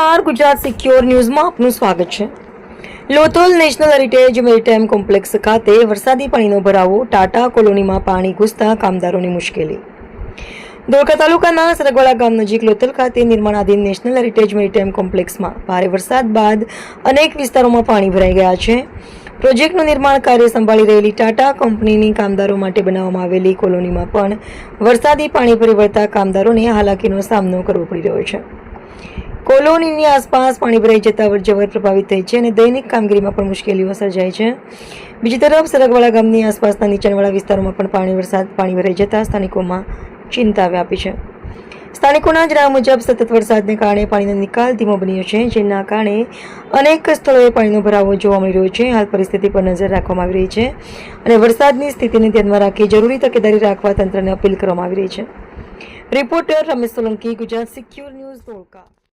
નમસ્કાર, ગુજરાત સિક્યોર ન્યૂઝમાં આપનું સ્વાગત છે। Lothal national heritage maritime complex ખાતે વરસાદી પાણીનો ભરાવો, ટાટા કોલોનીમાં પાણી ઘૂસતા કામદારોની મુશ્કેલી। ધોળકા તાલુકાના સરગવાડા ગામ નજીક લોથલ ખાતે નિર્માણાધીન નેશનલ હેરિટેજ મેરીટાઈમ કોમ્પ્લેક્સમાં ભારે વરસાદ બાદ અનેક વિસ્તારોમાં પાણી ભરાઈ ગયા છે। પ્રોજેક્ટનું નિર્માણ કાર્ય સંભાળી રહેલી ટાટા કંપનીની કામદારો માટે બનાવવામાં આવેલી કોલોનીમાં પણ વરસાદી પાણી ફરી વળતા કામદારોને હાલાકીનો સામનો કરવો પડી રહ્યો છે। કોલોનીની આસપાસ પાણી ભરાઈ જતા અવરજવર પ્રભાવિત થઈ છે અને દૈનિક કામગીરીમાં પણ મુશ્કેલીઓ સર્જાય છે। બીજી તરફ સરગવાડા ગામની આસપાસના નીચાણવાળા વિસ્તારોમાં પણ પાણી ભરાઈ જતા સ્થાનિકોમાં ચિંતા વ્યાપી છે। સ્થાનિકોના જણાવ્યા મુજબ સતત વરસાદને કારણે પાણીનો નિકાલ ધીમો બન્યો છે, જેના કારણે અનેક સ્થળોએ પાણીનો ભરાવો જોવા મળી રહ્યો છે। હાલ પરિસ્થિતિ પર નજર રાખવામાં આવી રહી છે અને વરસાદની સ્થિતિને ધ્યાનમાં રાખી જરૂરી તકેદારી રાખવા તંત્રને અપીલ કરવામાં આવી રહી છે। Reporter Ramesh Solanki, Gujarat secure news, Dholka.